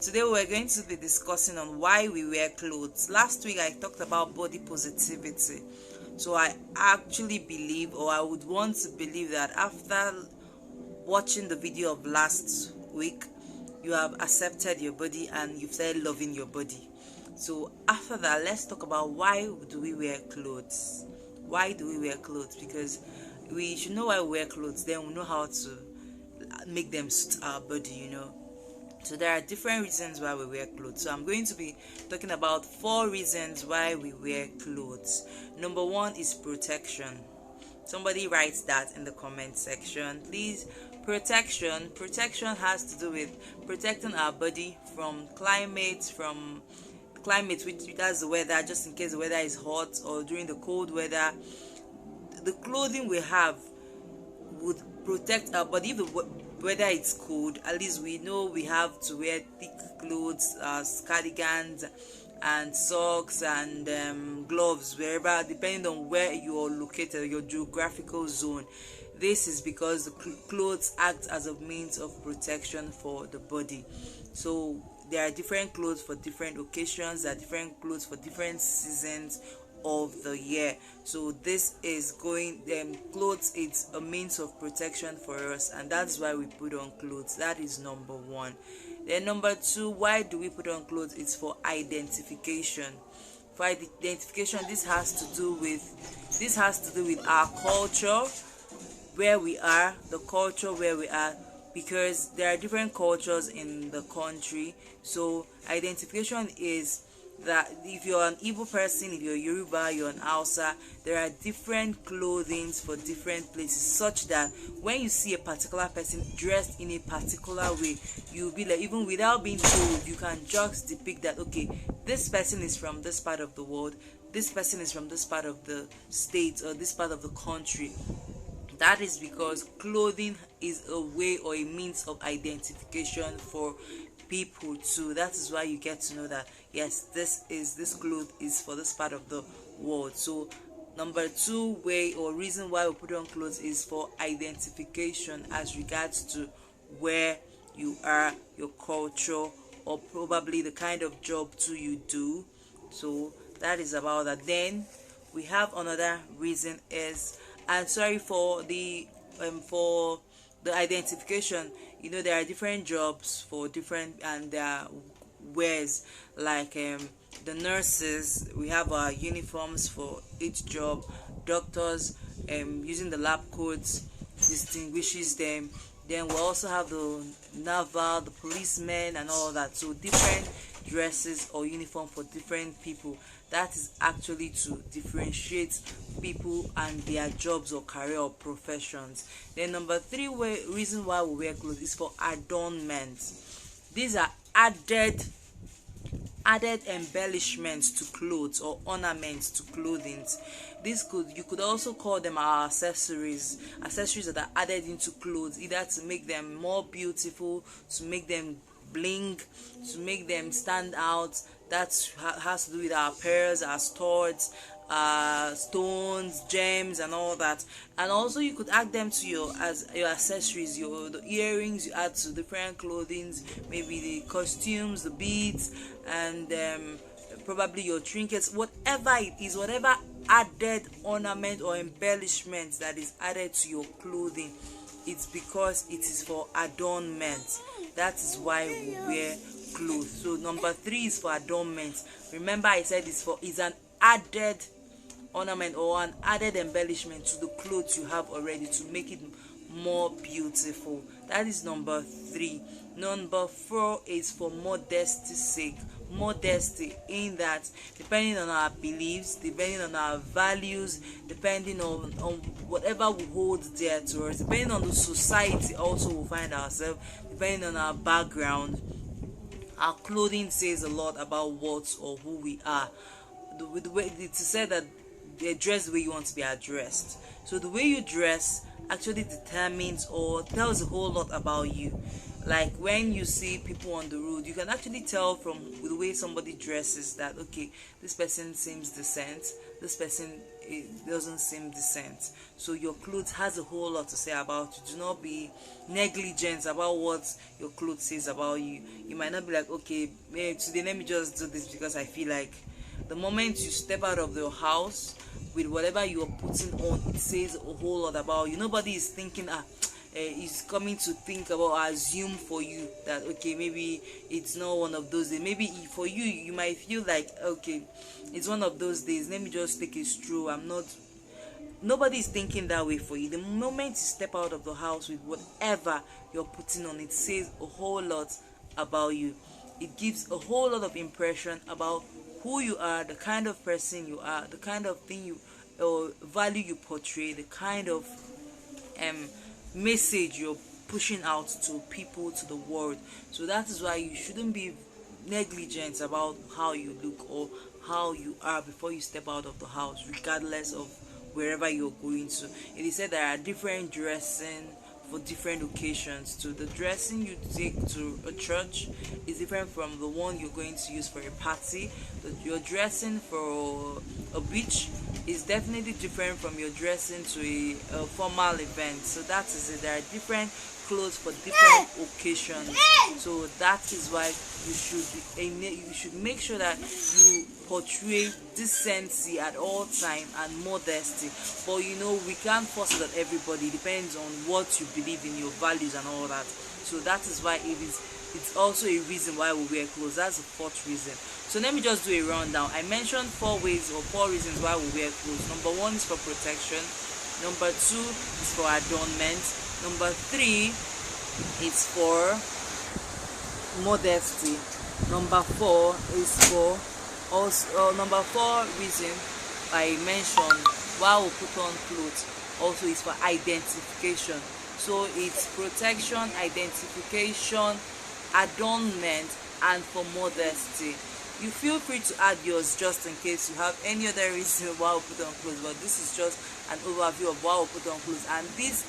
Today we're going to be discussing on why we wear clothes. Last week I talked about body positivity. So I actually believe, or I would want to believe, that after watching the video of last week, you have accepted your body and you've started loving your body. So after that, let's talk about why do we wear clothes. Why do we wear clothes? Because we should know why we wear clothes, then we know how to make them suit our body. So there are different reasons why we wear clothes. So I'm going to be talking about 4 reasons why we wear clothes. Number 1 is protection. Somebody writes that in the comment section, please. Protection has to do with protecting our body from climate, which that's the weather, just in case the weather is hot or during the cold weather. The clothing we have would protect our body. If the weather is cold, at least we know we have to wear thick clothes, cardigans and socks and gloves, wherever, depending on where you are located, your geographical zone. This is because the clothes act as a means of protection for the body. So there are different clothes for different occasions, there are different clothes for different seasons of the year. So this is clothes is a means of protection for us, and that's why we put on clothes. That is number 1. Then number 2, why do we put on clothes? It's for identification. For identification, this has to do with our culture, where we are, because there are different cultures in the country. So identification is that if you're an Igbo person, if you're Yoruba, you're an Hausa, there are different clothing for different places, such that when you see a particular person dressed in a particular way, you'll be like, even without being told, you can just depict that, okay, this person is from this part of the world, this person is from this part of the state or this part of the country. That is because clothing is a way or a means of identification for people too. That is why you get to know that, yes, this cloth is for this part of the world. So number 2 way or reason why we put on clothes is for identification, as regards to where you are, your culture, or probably the kind of job too you do. So that is about that. Then we have another reason is, and sorry for the identification. There are different jobs for different, and there are wears, like the nurses, we have our uniforms for each job. Doctors, using the lab coats distinguishes them. Then we also have the naval, the policemen and all that. So different dresses or uniform for different people. That is actually to differentiate people and their jobs or career or professions. Then number 3 reason why we wear clothes is for adornment. These are added embellishments to clothes, or ornaments to clothing. You could also call them our accessories that are added into clothes, either to make them more beautiful, to make them bling, to make them stand out. That has to do with our pearls, our studs, stones, gems and all that. And also you could add them to your accessories, the earrings you add to different clothing, maybe the costumes, the beads, and probably your trinkets, whatever it is, whatever added ornament or embellishment that is added to your clothing, it's because it is for adornment. That is why we wear clothes. So number 3 is for adornment. Remember, I said it's an added ornament or an added embellishment to the clothes you have already, to make it more beautiful. That is number 3. Number 4 is for modesty's sake. Modesty, in that depending on our beliefs, depending on our values, depending on whatever we hold dear to us, depending on the society also we find ourselves, depending on our background, our clothing says a lot about what or who we are. The way it's said that they dress the way you want to be addressed. So the way you dress actually determines or tells a whole lot about you. Like when you see people on the road, you can actually tell from the way somebody dresses that, okay, this person seems decent, this person, it doesn't seem decent. So your clothes has a whole lot to say about you. Do not be negligent about what your clothes says about you. You might not be like, okay, today let me just do this because I feel like. The moment you step out of your house with whatever you are putting on, it says a whole lot about you. Nobody is thinking, is coming to think about or assume for you that, okay, maybe it's not one of those days. Maybe for you, you might feel like, okay, it's one of those days, let me just take a stroll. Nobody is thinking that way for you. The moment you step out of the house with whatever you're putting on, it says a whole lot about you. It gives a whole lot of impression about who you are, the kind of person you are, the kind of thing you or value you portray, the kind of message you're pushing out to people, to the world. So that is why you shouldn't be negligent about how you look or how you are before you step out of the house, regardless of wherever you're going to. It is said there are different dressing for different occasions. So the dressing you take to a church is different from the one you're going to use for a party. Your dressing for a beach is definitely different from your dressing to a formal event. So that is it. There are different clothes for different occasions. So that is why you should make sure that you portray decency at all time and modesty. But we can't force it on everybody. It depends on what you believe in, your values and all that. So that is why it's also a reason why we wear clothes. That's the fourth reason. So let me just do a rundown. I mentioned four reasons why we wear clothes. Number one is for protection. Number two is for adornment. Number three is for modesty. Number four is for number four reason I mentioned why we put on clothes also is for identification. So it's protection, identification, adornment, and for modesty. You feel free to add yours just in case you have any other reason why we put on clothes, but this is just an overview of why we put on clothes, and this